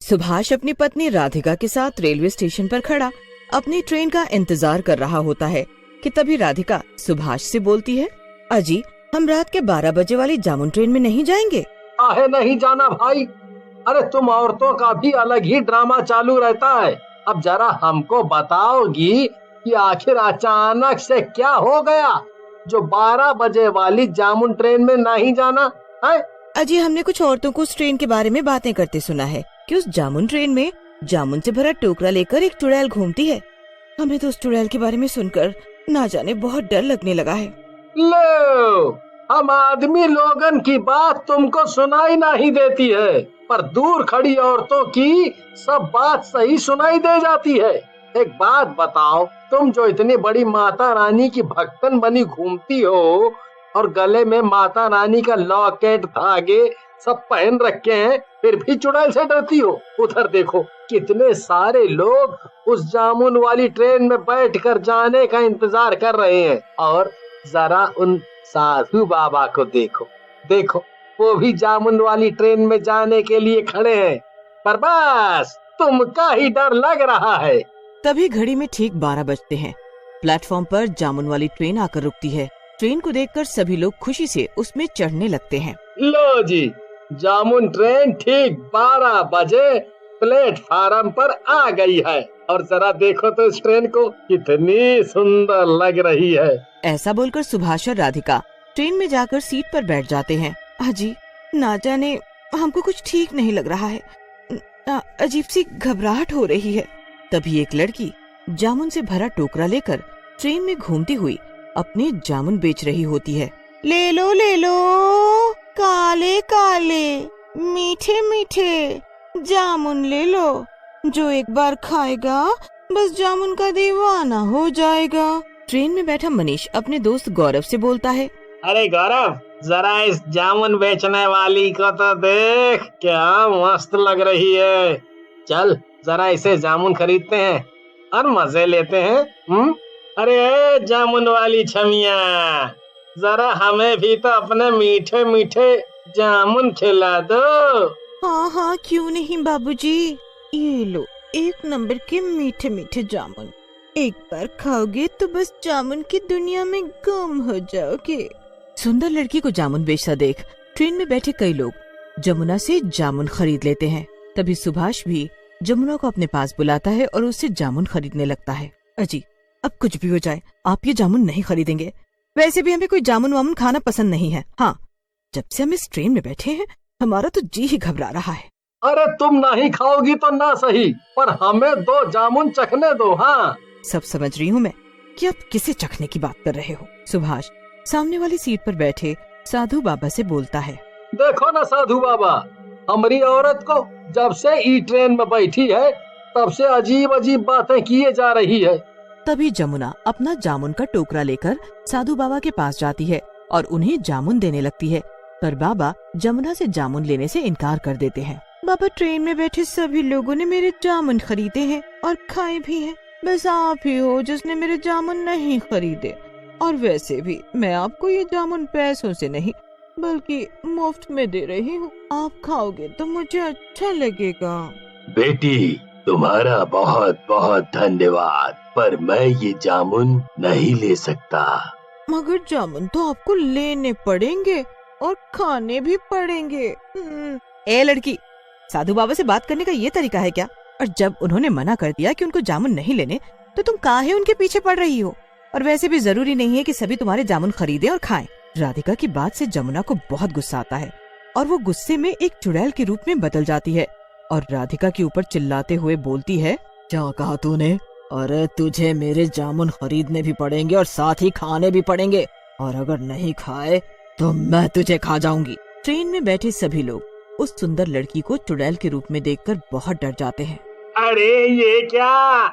सुभाष अपनी पत्नी राधिका के साथ रेलवे स्टेशन पर खड़ा अपनी ट्रेन का इंतजार कर रहा होता है कि तभी राधिका सुभाष से बोलती है, अजी हम रात के 12 बजे वाली जामुन ट्रेन में नहीं जाएंगे? काहे नहीं जाना भाई? अरे तुम औरतों का भी अलग ही ड्रामा चालू रहता है। अब जरा हमको बताओगी कि आखिर अचानक से क्या हो गया जो 12 बजे वाली जामुन ट्रेन में नहीं जाना है? अजी हमने कुछ औरतों को उस ट्रेन के बारे में बातें करते सुना है कि उस जामुन ट्रेन में जामुन से भरा टोकरा लेकर एक चुड़ैल घूमती है। हमें तो उस चुड़ैल के बारे में सुनकर ना जाने बहुत डर लगने लगा है। लो, हम आदमी लोगन की बात तुमको सुनाई नहीं देती है, पर दूर खड़ी औरतों की सब बात सही सुनाई दे जाती है। एक बात बताओ, तुम जो इतनी बड़ी माता रानी की भक्तन बनी घूमती हो और गले में माता रानी का लॉकेट धागे सब पहन रखे हैं, फिर भी चुड़ैल से डरती हो? उधर देखो कितने सारे लोग उस जामुन वाली ट्रेन में बैठकर जाने का इंतजार कर रहे हैं, और जरा उन साधु बाबा को देखो, देखो वो भी जामुन वाली ट्रेन में जाने के लिए खड़े हैं, पर बस तुमका ही डर लग रहा है। तभी घड़ी में ठीक 12 बजते हैं। प्लेटफॉर्म पर जामुन वाली ट्रेन आकर रुकती है। ट्रेन को देखकर सभी लोग खुशी से उसमें चढ़ने लगते हैं। लो जी, जामुन ट्रेन ठीक 12 बजे प्लेटफार्म पर आ गई है, और जरा देखो तो इस ट्रेन को कितनी सुंदर लग रही है। ऐसा बोलकर सुभाष और राधिका ट्रेन में जाकर सीट पर बैठ जाते हैं। अजी ना जाने हमको कुछ ठीक नहीं लग रहा है, अजीब सी घबराहट हो रही है। तभी एक लड़की जामुन से भरा टोकरा लेकर ट्रेन में घूमती हुई अपने जामुन बेच रही होती है। ले लो काले काले मीठे मीठे जामुन ले लो, जो एक बार खाएगा बस जामुन का दीवाना हो जाएगा। ट्रेन में बैठा मनीष अपने दोस्त गौरव से बोलता है, अरे गौरव, जरा इस जामुन बेचने वाली को तो देख, क्या मस्त लग रही है। चल जरा इसे जामुन खरीदते हैं और मजे लेते हैं। अरे जामुन वाली छमिया, जरा हमें भी तो अपने मीठे मीठे जामुन खिला दो। हाँ क्यों नहीं बाबूजी, ये लो 1 नंबर के मीठे मीठे जामुन। एक बार खाओगे तो बस जामुन की दुनिया में गुम हो जाओगे। सुंदर लड़की को जामुन बेचता देख ट्रेन में बैठे कई लोग जमुना से जामुन खरीद लेते हैं। तभी सुभाष भी जमुना को अपने पास बुलाता है और उससे जामुन खरीदने लगता है। अजी अब कुछ भी हो जाए आप ये जामुन नहीं खरीदेंगे, वैसे भी हमें कोई जामुन वामुन खाना पसंद नहीं है। हाँ, जब से हम इस ट्रेन में बैठे हैं हमारा तो जी ही घबरा रहा है। अरे तुम नहीं खाओगी तो ना सही, पर हमें 2 जामुन चखने दो। हाँ सब समझ रही हूँ मैं कि आप किसे चखने की बात कर रहे हो। सुभाष सामने वाली सीट पर बैठे साधु बाबा से बोलता है, देखो ना साधु बाबा, हमारी औरत को जब से ई ट्रेन में बैठी है तब से अजीब अजीब बातें किए जा रही है। तभी जमुना अपना जामुन का टोकरा लेकर साधु बाबा के पास जाती है और उन्हें जामुन देने लगती है, पर बाबा जमुना से जामुन लेने से इनकार कर देते हैं। बाबा, ट्रेन में बैठे सभी लोगों ने मेरे जामुन खरीदे हैं और खाए भी हैं, बस आप ही हो जिसने मेरे जामुन नहीं खरीदे, और वैसे भी मैं आपको ये जामुन पैसों से नहीं बल्कि मुफ्त में दे रही हूँ। आप खाओगे तो मुझे अच्छा लगेगा। बेटी, तुम्हारा बहुत बहुत धन्यवाद, पर मैं ये जामुन नहीं ले सकता। मगर जामुन तो आपको लेने पड़ेंगे और खाने भी पड़ेंगे। ए लड़की, साधु बाबा से बात करने का ये तरीका है क्या? और जब उन्होंने मना कर दिया कि उनको जामुन नहीं लेने, तो तुम काहे उनके पीछे पड़ रही हो? और वैसे भी जरूरी नहीं है कि सभी तुम्हारे जामुन खरीदे और खाएं। राधिका की बात से जमुना को बहुत गुस्सा आता है और वो गुस्से में एक चुड़ैल के रूप में बदल जाती है और राधिका के ऊपर चिल्लाते हुए बोलती है, क्या कहा तूने? अरे तुझे मेरे जामुन खरीदने भी पड़ेंगे और साथ ही खाने भी पड़ेंगे, और अगर नहीं खाए तो मैं तुझे खा जाऊंगी। ट्रेन में बैठे सभी लोग उस सुंदर लड़की को चुड़ैल के रूप में देखकर बहुत डर जाते हैं। अरे ये क्या,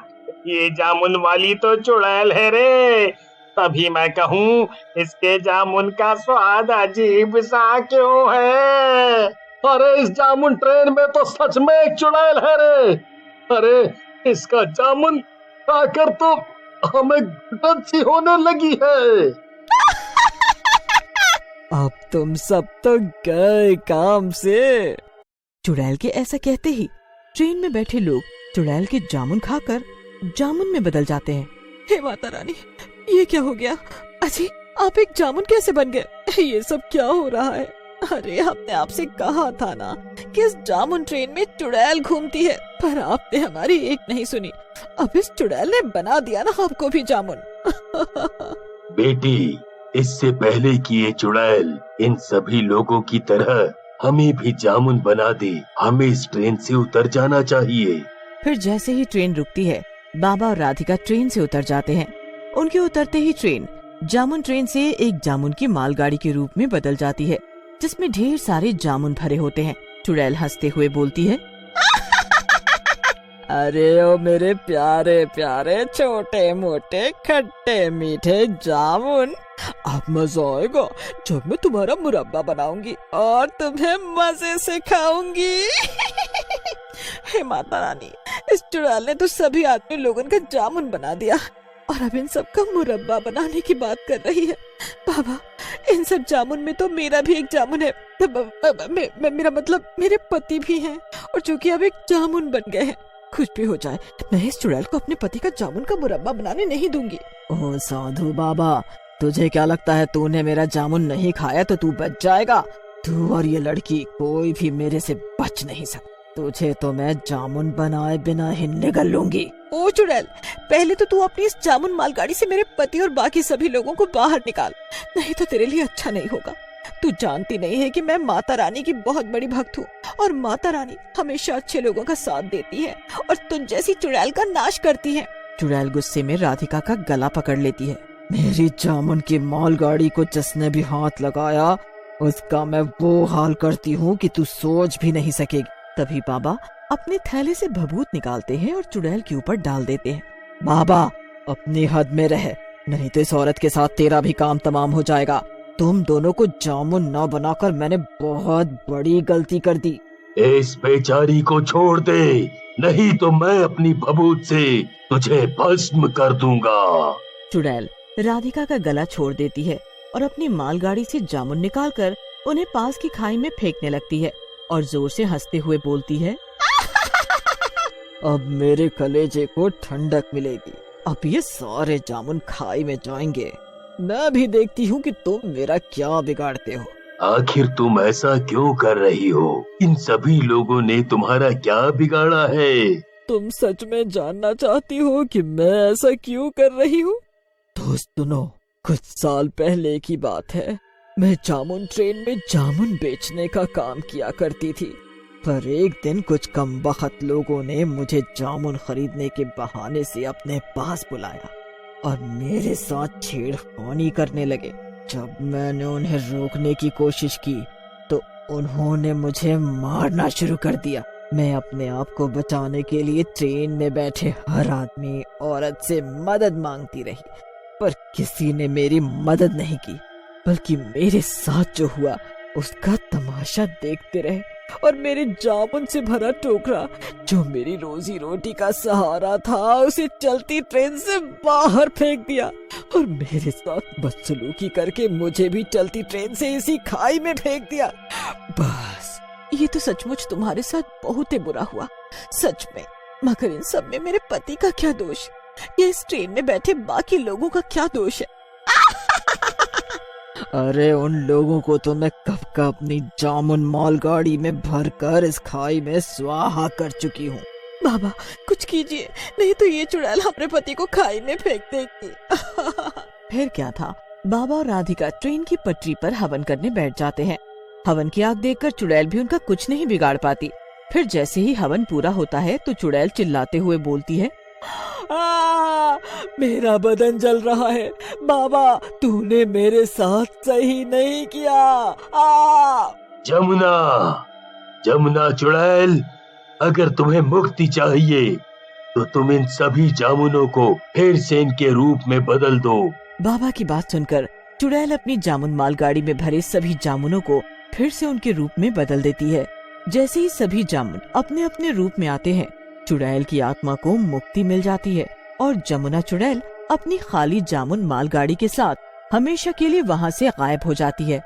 ये जामुन वाली तो चुड़ैल है रे। तभी मैं कहूँ इसके जामुन का स्वाद अजीब सा क्यों है। अरे इस जामुन ट्रेन में तो सच में एक चुड़ैल है रे। अरे इसका जामुन खाकर तो हमें घुटन सी होने लगी है। अब तुम सब तो गए काम से। चुड़ैल के ऐसा कहते ही ट्रेन में बैठे लोग चुड़ैल के जामुन खाकर जामुन में बदल जाते हैं। हे माता रानी, ये क्या हो गया? अजी, आप एक जामुन कैसे बन गए? ये सब क्या हो रहा है? अरे हमने आपसे कहा था ना कि इस जामुन ट्रेन में चुड़ैल घूमती है, पर आपने हमारी एक नहीं सुनी। अब इस चुड़ैल ने बना दिया ना आपको भी जामुन। बेटी, इससे पहले कि ये चुड़ैल इन सभी लोगों की तरह हमें भी जामुन बना दे, हमें इस ट्रेन से उतर जाना चाहिए। फिर जैसे ही ट्रेन रुकती है, बाबा और राधिका ट्रेन से उतर जाते हैं। उनके उतरते ही ट्रेन जामुन ट्रेन से एक जामुन की मालगाड़ी के रूप में बदल जाती है, जिसमें ढेर सारे जामुन भरे होते हैं। चुड़ैल हंसते हुए बोलती है, अरे ओ मेरे प्यारे प्यारे छोटे मोटे खट्टे मीठे जामुन, अब मजा आएगा जब मैं तुम्हारा मुरब्बा बनाऊंगी और तुम्हें मजे से खाऊंगी। हे माता रानी, इस चुड़ैल ने तो सभी आदमी लोगों का जामुन बना दिया और अब इन सब का मुरब्बा बनाने की बात कर रही है। बाबा, इन सब जामुन में तो मेरा भी एक जामुन है। मेरा मतलब मेरे पति भी हैं और जो कि अब एक जामुन बन गए हैं। कुछ भी हो जाए, मैं इस चुड़ैल को अपने पति का जामुन का मुरब्बा बनाने नहीं दूंगी। ओह साधु बाबा, तुझे क्या लगता है तूने मेरा जामुन नहीं खाया तो तू बच जाएगा? तू और ये लड़की कोई भी मेरे से बच नहीं सकता। तुझे तो मैं जामुन बनाए बिना ही निगल लूंगी। ओ चुड़ैल, पहले तो तू अपनी इस जामुन मालगाड़ी से मेरे पति और बाकी सभी लोगों को बाहर निकाल, नहीं तो तेरे लिए अच्छा नहीं होगा। तू जानती नहीं है कि मैं माता रानी की बहुत बड़ी भक्त हूँ और माता रानी हमेशा अच्छे लोगों का साथ देती है और तुझ जैसी चुड़ैल का नाश करती है। चुड़ैल गुस्से में राधिका का गला पकड़ लेती है। मेरी जामुन की मालगाड़ी को जिसने भी हाथ लगाया उसका मैं वो हाल करती हूँ कि तू सोच भी नहीं सकेगी। तभी बाबा अपने थैले से भभूत निकालते हैं और चुड़ैल के ऊपर डाल देते हैं। बाबा, अपनी हद में रह, नहीं तो इस औरत के साथ तेरा भी काम तमाम हो जाएगा। तुम दोनों को जामुन न बनाकर मैंने बहुत बड़ी गलती कर दी। इस बेचारी को छोड़ दे, नहीं तो मैं अपनी भभूत से तुझे भस्म कर दूंगा। चुड़ैल राधिका का गला छोड़ देती है और अपनी मालगाड़ी से जामुन निकालकर उन्हें पास की खाई में फेंकने लगती है और जोर से हंसते हुए बोलती है, अब मेरे कलेजे को ठंडक मिलेगी। अब ये सारे जामुन खाई में जाएंगे। मैं भी देखती हूँ कि तुम मेरा क्या बिगाड़ते हो। आखिर तुम ऐसा क्यों कर रही हो? इन सभी लोगों ने तुम्हारा क्या बिगाड़ा है? तुम सच में जानना चाहती हो कि मैं ऐसा क्यों कर रही हूँ? तो सुनो, कुछ साल पहले की बात है। मैं जामुन ट्रेन में जामुन बेचने का काम किया करती थी, पर एक दिन कुछ कमबख्त लोगों ने मुझे जामुन खरीदने के बहाने से अपने पास बुलाया और मेरे साथ छेड़खानी करने लगे। जब मैंने उन्हें रोकने की कोशिश की तो उन्होंने मुझे मारना शुरू कर दिया। मैं अपने आप को बचाने के लिए ट्रेन में बैठे हर आदमी औरत से मदद मांगती रही, पर किसी ने मेरी मदद नहीं की, बल्कि मेरे साथ जो हुआ उसका तमाशा देखते रहे और मेरे जामुन से भरा टोकरा जो मेरी रोजी रोटी का सहारा था उसे चलती ट्रेन से बाहर फेंक दिया और मेरे साथ बदसलूकी करके मुझे भी चलती ट्रेन से इसी खाई में फेंक दिया। बस, ये तो सचमुच तुम्हारे साथ बहुत ही बुरा हुआ, सच में। मगर इन सब में मेरे पति का क्या दोष? ये इस ट्रेन में बैठे बाकी लोगों का क्या दोष है? अरे उन लोगों को तो मैं कब का अपनी जामुन मालगाड़ी में भरकर इस खाई में स्वाहा कर चुकी हूँ। बाबा, कुछ कीजिए, नहीं तो ये चुड़ैल अपने पति को खाई में फेंक देगी। फिर क्या था, बाबा और राधिका ट्रेन की पटरी पर हवन करने बैठ जाते हैं। हवन की आग देखकर चुड़ैल भी उनका कुछ नहीं बिगाड़ पाती। फिर जैसे ही हवन पूरा होता है तो चुड़ैल चिल्लाते हुए बोलती है, मेरा बदन जल रहा है। बाबा, तूने मेरे साथ सही नहीं किया। जमुना, जमुना चुड़ैल, अगर तुम्हें मुक्ति चाहिए तो तुम इन सभी जामुनों को फिर से इनके रूप में बदल दो। बाबा की बात सुनकर चुड़ैल अपनी जामुन मालगाड़ी में भरे सभी जामुनों को फिर से उनके रूप में बदल देती है। जैसे ही सभी जामुन अपने अपने रूप में आते हैं, चुड़ैल की आत्मा को मुक्ति मिल जाती है और जमुना चुड़ैल अपनी खाली जामुन मालगाड़ी के साथ हमेशा के लिए वहाँ से गायब हो जाती है।